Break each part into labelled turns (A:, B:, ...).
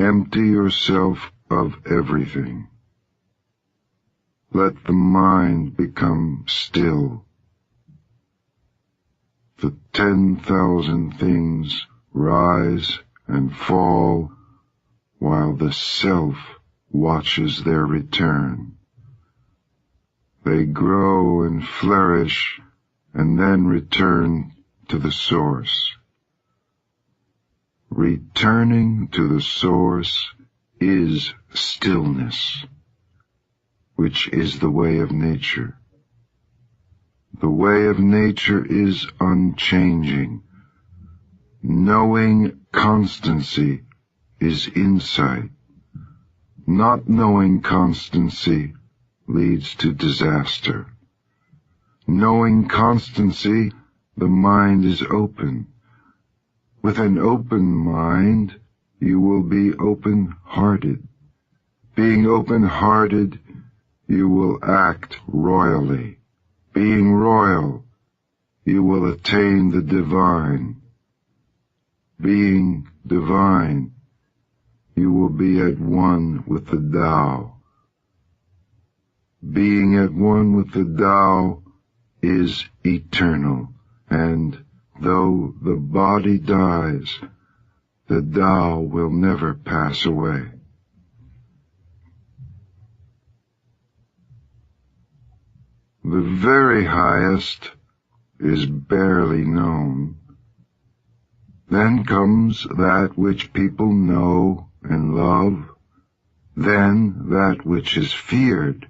A: empty yourself of everything. Let the mind become still. The 10,000 things rise and fall while the self watches their return. They grow and flourish and then return to the source. Returning to the source is stillness, which is the way of nature. The way of nature is unchanging. Knowing constancy is insight. Not knowing constancy leads to disaster. Knowing constancy, the mind is open. With an open mind, you will be open-hearted. Being open-hearted, you will act royally. Being royal, you will attain the divine. Being divine, you will be at one with the Tao. Being at one with the Tao is eternal, and though the body dies, the Tao will never pass away. The very highest is barely known. Then comes that which people know and love, then that which is feared,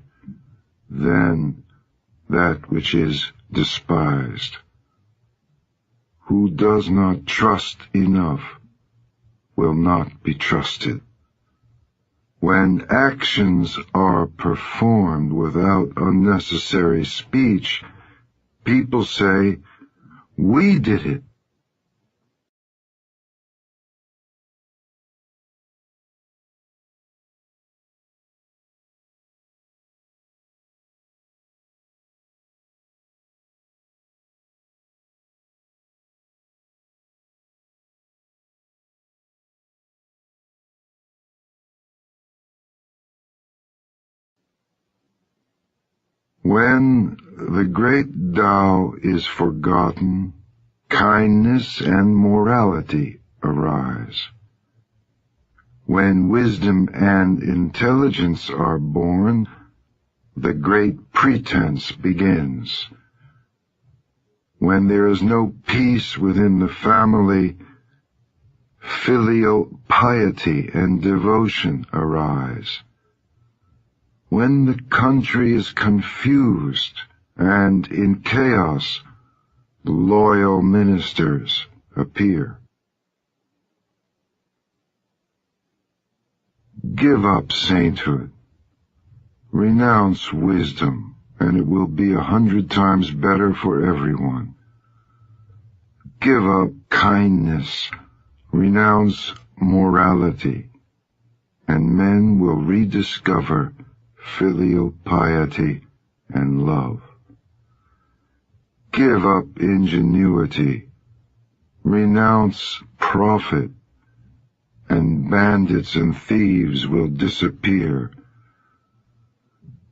A: then that which is despised. Who does not trust enough will not be trusted. When actions are performed without unnecessary speech, people say, "We did it." When the great Tao is forgotten, kindness and morality arise. When wisdom and intelligence are born, the great pretense begins. When there is no peace within the family, filial piety and devotion arise. When the country is confused and in chaos, loyal ministers appear. Give up sainthood. Renounce wisdom, and it will be 100 times better for everyone. Give up kindness. Renounce morality, and men will rediscover filial piety and love. Give up ingenuity, renounce profit, and bandits and thieves will disappear.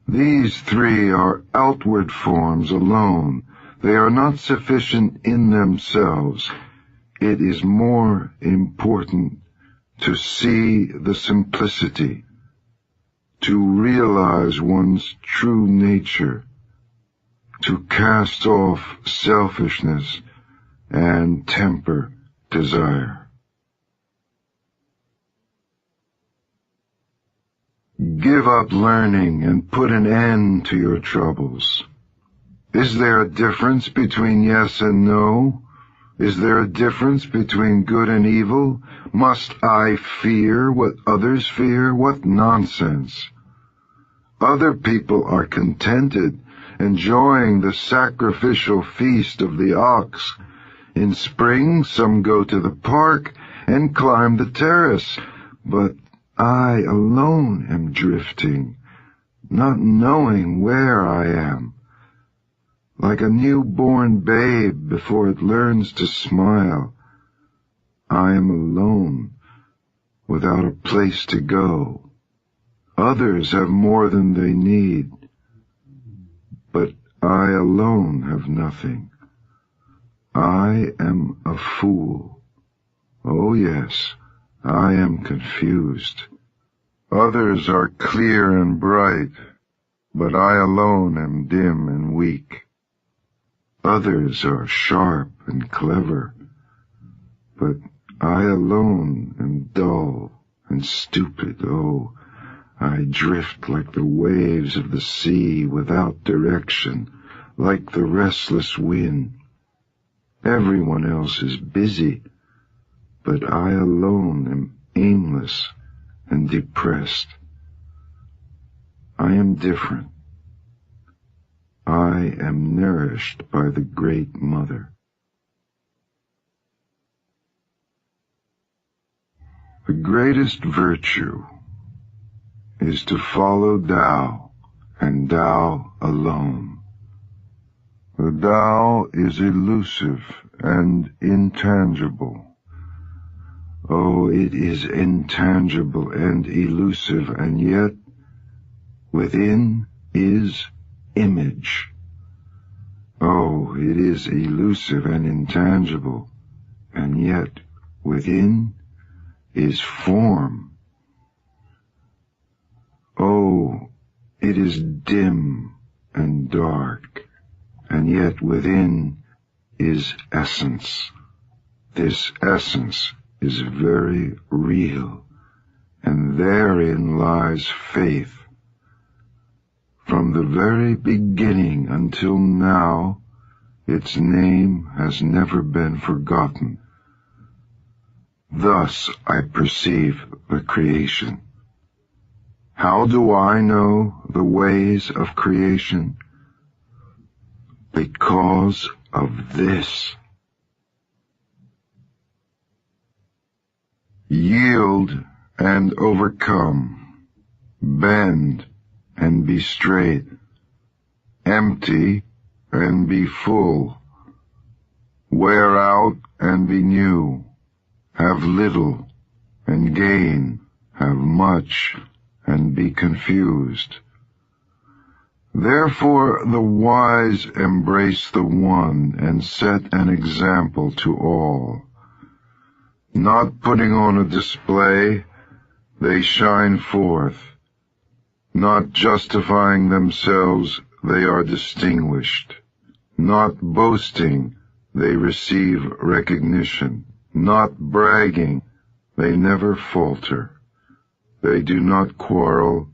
A: These three are outward forms alone. They are not sufficient in themselves. It is more important to see the simplicity, to realize one's true nature, to cast off selfishness and temper desire. Give up learning and put an end to your troubles. Is there a difference between yes and no? Is there a difference between good and evil? Must I fear what others fear? What nonsense! Other people are contented, enjoying the sacrificial feast of the ox. In spring, some go to the park and climb the terrace, but I alone am drifting, not knowing where I am. Like a newborn babe before it learns to smile, I am alone, without a place to go. Others have more than they need, but I alone have nothing. I am a fool. Oh yes, I am confused. Others are clear and bright, but I alone am dim and weak. Others are sharp and clever, but I alone am dull and stupid. Oh, I drift like the waves of the sea without direction, like the restless wind. Everyone else is busy, but I alone am aimless and depressed. I am different. I am nourished by the Great Mother. The greatest virtue is to follow Tao, and Tao alone. The Tao is elusive and intangible. Oh, it is intangible and elusive, and yet within is image. Oh, it is elusive and intangible, and yet within is form. Oh, it is dim and dark, and yet within is essence. This essence is very real, and therein lies faith. From the very beginning until now, its name has never been forgotten. Thus I perceive the creation. How do I know the ways of creation? Because of this. Yield and overcome. Bend and be straight. Empty and be full. Wear out and be new. Have little and gain. Have much and be confused. Therefore the wise embrace the one and set an example to all. Not putting on a display, they shine forth. Not justifying themselves, they are distinguished. Not boasting, they receive recognition. Not bragging, they never falter. They do not quarrel,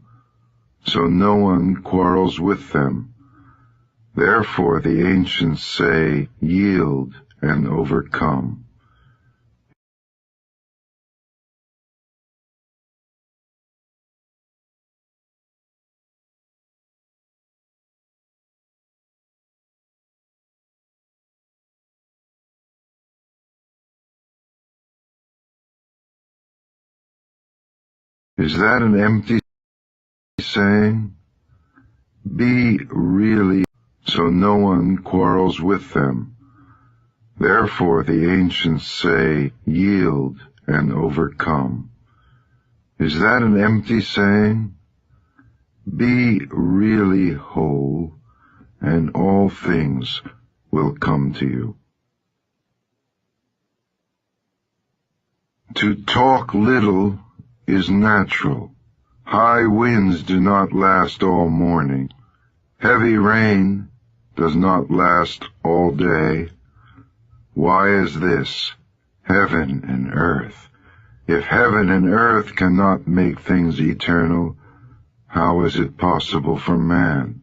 A: so no one quarrels with them. Therefore the ancients say, yield and overcome. Is that an empty saying? Be really, so no one quarrels with them. Therefore the ancients say, yield and overcome. Is that an empty saying? Be really whole, and all things will come to you. To talk little is natural. High winds do not last all morning. Heavy rain does not last all day. Why is this? Heaven and earth. If heaven and earth cannot make things eternal, how is it possible for man?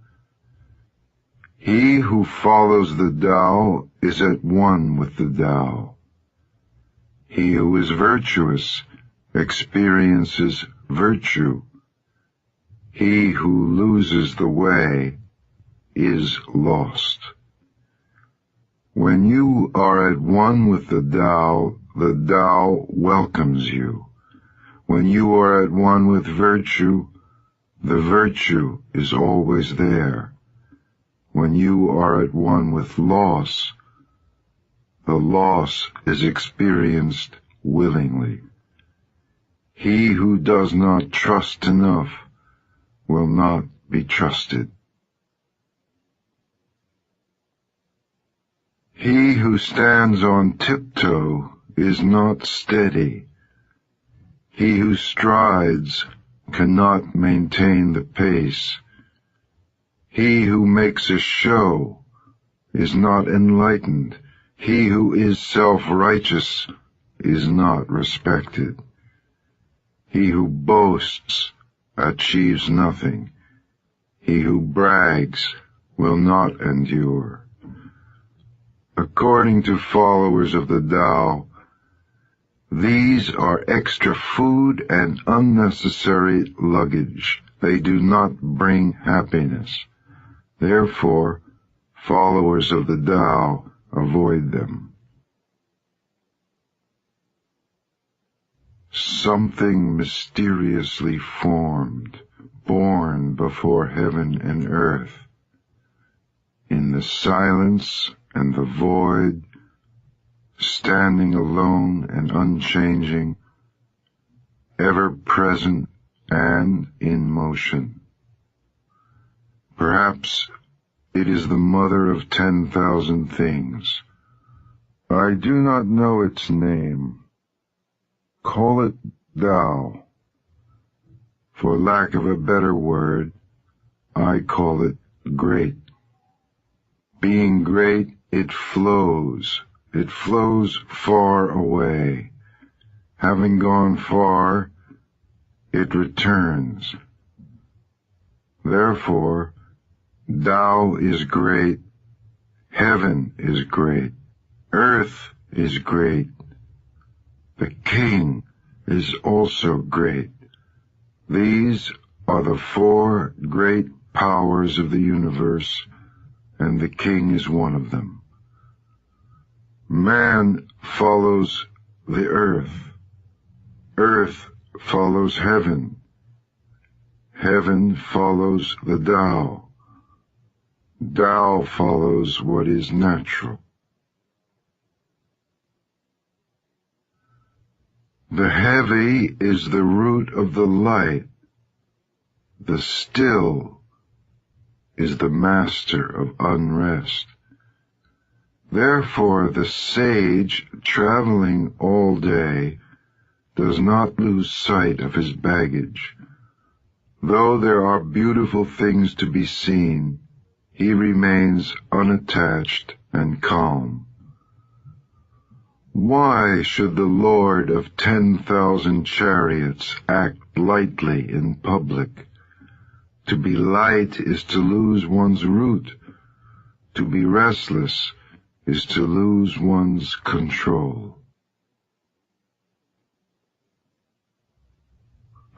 A: He who follows the Tao is at one with the Tao. He who is virtuous experiences virtue. He who loses the way is lost. When you are at one with the Tao welcomes you. When you are at one with virtue, the virtue is always there. When you are at one with loss, the loss is experienced willingly. He who does not trust enough will not be trusted. He who stands on tiptoe is not steady. He who strides cannot maintain the pace. He who makes a show is not enlightened. He who is self-righteous is not respected. He who boasts achieves nothing. He who brags will not endure. According to followers of the Tao, these are extra food and unnecessary luggage. They do not bring happiness. Therefore, followers of the Tao avoid them. Something mysteriously formed, born before heaven and earth. In the silence and the void, standing alone and unchanging, ever present and in motion. Perhaps it is the mother of 10,000 things. I do not know its name. Call it Tao. For lack of a better word, I call it great. Being great, it flows. It flows far away. Having gone far, it returns. Therefore, Tao is great, heaven is great, earth is great, the king is also great. These are the four great powers of the universe, and the king is one of them. Man follows the earth. Earth follows heaven. Heaven follows the Tao. Tao follows what is natural. The heavy is the root of the light. The still is the master of unrest. Therefore, the sage, traveling all day, does not lose sight of his baggage. Though there are beautiful things to be seen, he remains unattached and calm. Why should the Lord of 10,000 chariots act lightly in public? To be light is to lose one's root. To be restless is to lose one's control.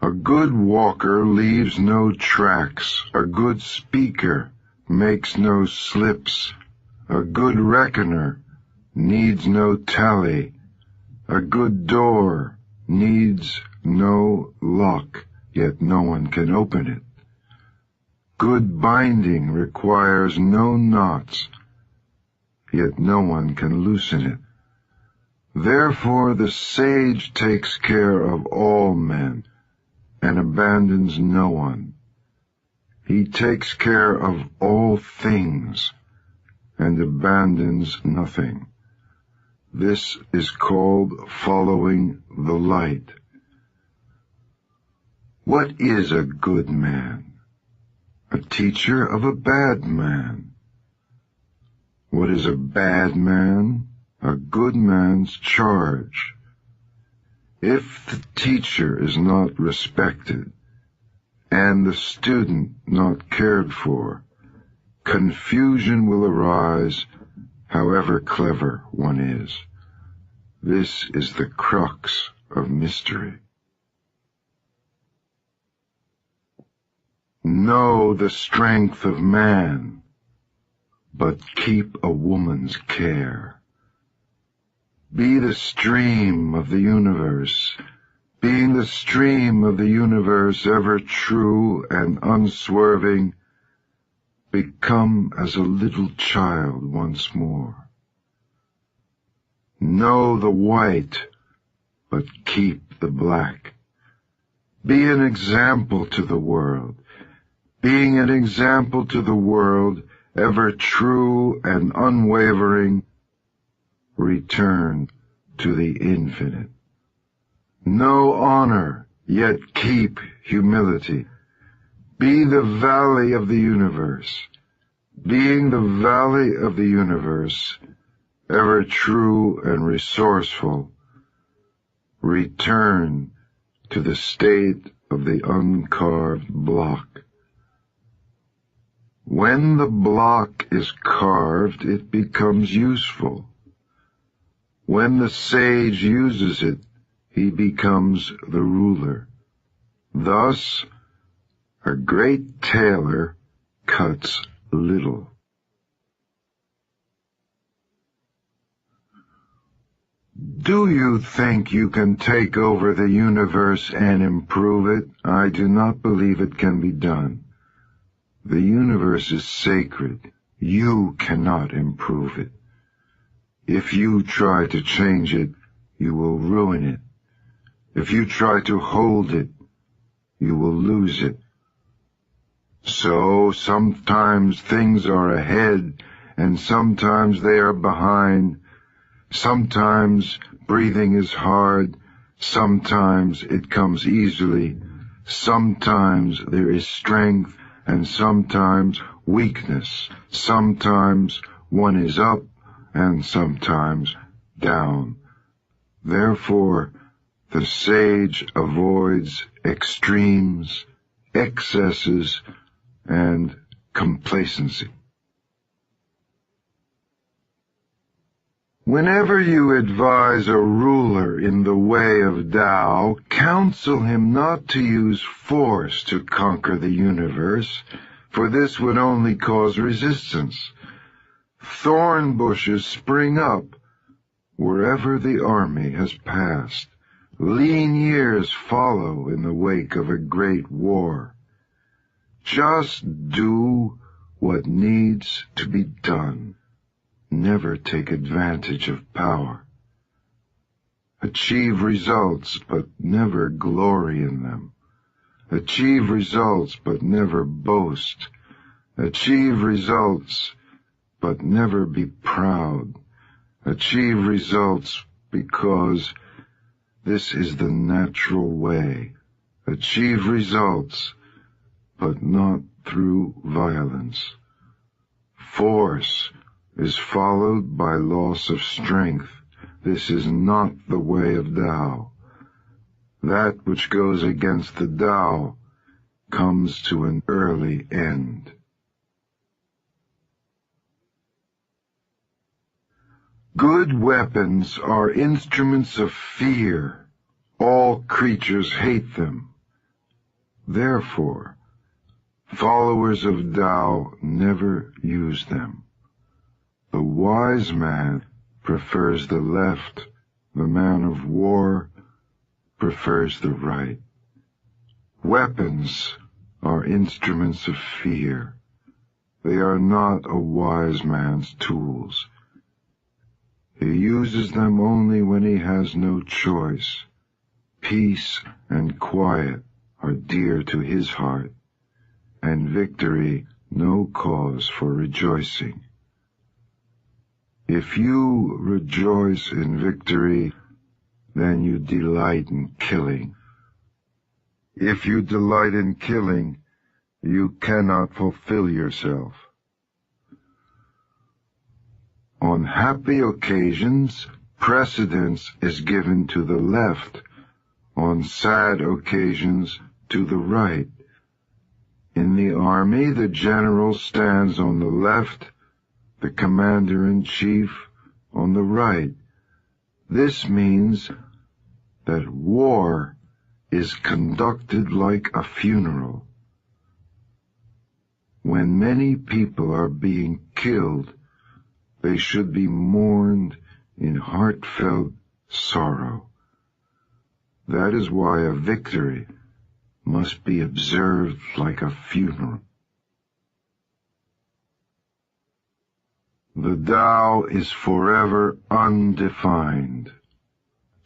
A: A good walker leaves no tracks. A good speaker makes no slips. A good reckoner needs no tally. A good door needs no lock, yet no one can open it. Good binding requires no knots, yet no one can loosen it. Therefore the sage takes care of all men and abandons no one. He takes care of all things and abandons nothing. This is called following the light. What is a good man? A teacher of a bad man. What is a bad man? A good man's charge. If the teacher is not respected, and the student not cared for, confusion will arise, however clever one is. This is the crux of mystery. Know the strength of man, but keep a woman's care. Be the stream of the universe. Being the stream of the universe, ever true and unswerving, become as a little child once more. Know the white, but keep the black. Be an example to the world. Being an example to the world, ever true and unwavering, return to the infinite. Know honor, yet keep humility. Be the valley of the universe. Being the valley of the universe, ever true and resourceful, return to the state of the uncarved block. When the block is carved, it becomes useful. When the sage uses it, he becomes the ruler. Thus, a great tailor cuts little. Do you think you can take over the universe and improve it? I do not believe it can be done. The universe is sacred. You cannot improve it. If you try to change it, you will ruin it. If you try to hold it, you will lose it. So sometimes things are ahead, and sometimes they are behind. Sometimes breathing is hard. Sometimes it comes easily. Sometimes there is strength, and sometimes weakness. Sometimes one is up, and sometimes down. Therefore, the sage avoids extremes, excesses, and complacency. Whenever you advise a ruler in the way of Tao, counsel him not to use force to conquer the universe, for this would only cause resistance. Thorn bushes spring up wherever the army has passed. Lean years follow in the wake of a great war. Just do what needs to be done. Never take advantage of power. Achieve results, but never glory in them. Achieve results, but never boast. Achieve results, but never be proud. Achieve results because this is the natural way. Achieve results, but not through violence. Force is followed by loss of strength. This is not the way of Tao. That which goes against the Tao comes to an early end. Good weapons are instruments of fear. All creatures hate them. Therefore, followers of Tao never use them. The wise man prefers the left. The man of war prefers the right. Weapons are instruments of fear. They are not a wise man's tools. He uses them only when he has no choice. Peace and quiet are dear to his heart, and victory no cause for rejoicing. If you rejoice in victory, then you delight in killing. If you delight in killing, you cannot fulfill yourself. On happy occasions, precedence is given to the left. On sad occasions, to the right. In the army, the general stands on the left, the commander-in-chief on the right. This means that war is conducted like a funeral. When many people are being killed, they should be mourned in heartfelt sorrow. That is why a victory must be observed like a funeral. The Tao is forever undefined.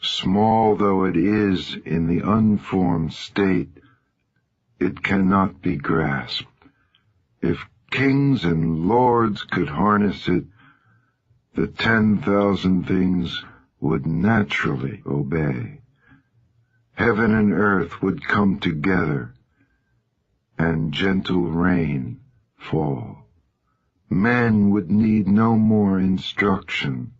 A: Small though it is in the unformed state, it cannot be grasped. If kings and lords could harness it, the 10,000 things would naturally obey. Heaven and earth would come together, and gentle rain fall. Men would need no more instruction,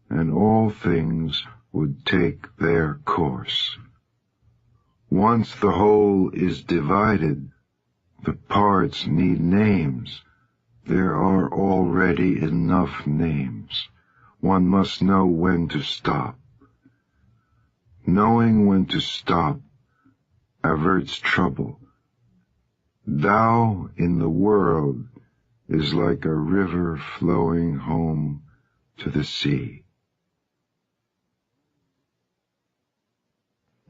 A: and all things would take their course. Once the whole is divided, the parts need names. There are already enough names. One must know when to stop. Knowing when to stop averts trouble. Tao in the world is like a river flowing home to the sea.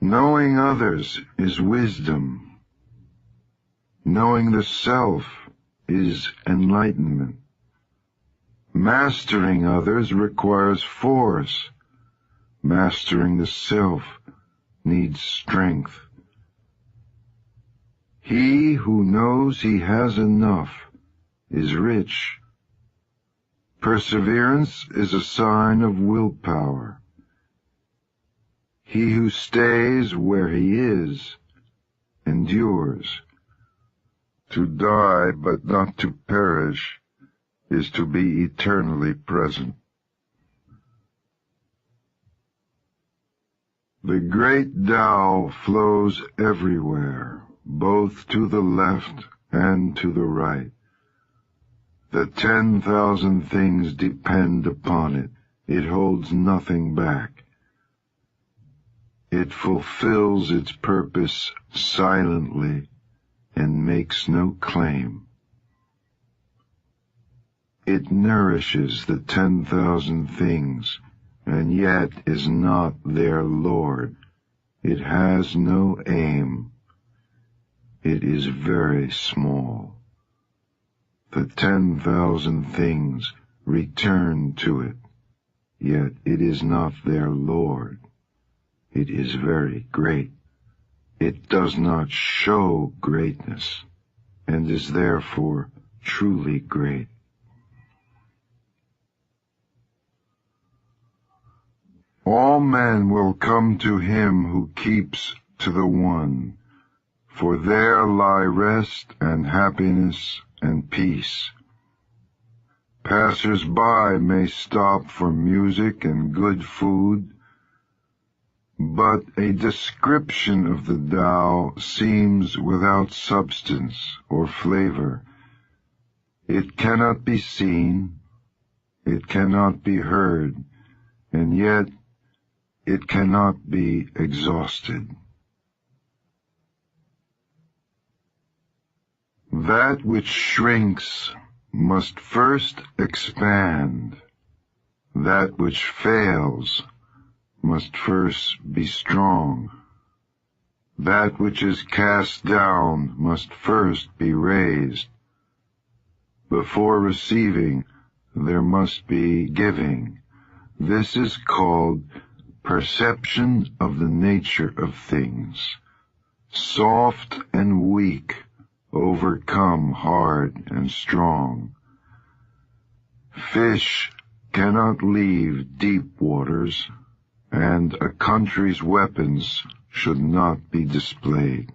A: Knowing others is wisdom. Knowing the self is enlightenment. Mastering others requires force. Mastering the self needs strength. He who knows he has enough is rich. Perseverance is a sign of willpower. He who stays where he is endures. To die but not to perish is to be eternally present. The great Tao flows everywhere, both to the left and to the right. The 10,000 things depend upon it. It holds nothing back. It fulfills its purpose silently and makes no claim. It nourishes the 10,000 things, and yet is not their lord. It has no aim. It is very small. The 10,000 things return to it, yet it is not their lord. It is very great. It does not show greatness, and is therefore truly great. All men will come to him who keeps to the One, for there lie rest and happiness and peace. Passers-by may stop for music and good food, but a description of the Tao seems without substance or flavor. It cannot be seen, it cannot be heard, and yet it cannot be exhausted. That which shrinks must first expand. That which fails must first be strong. That which is cast down must first be raised. Before receiving, there must be giving. This is called perception of the nature of things. Soft and weak overcome hard and strong. Fish cannot leave deep waters, and a country's weapons should not be displayed.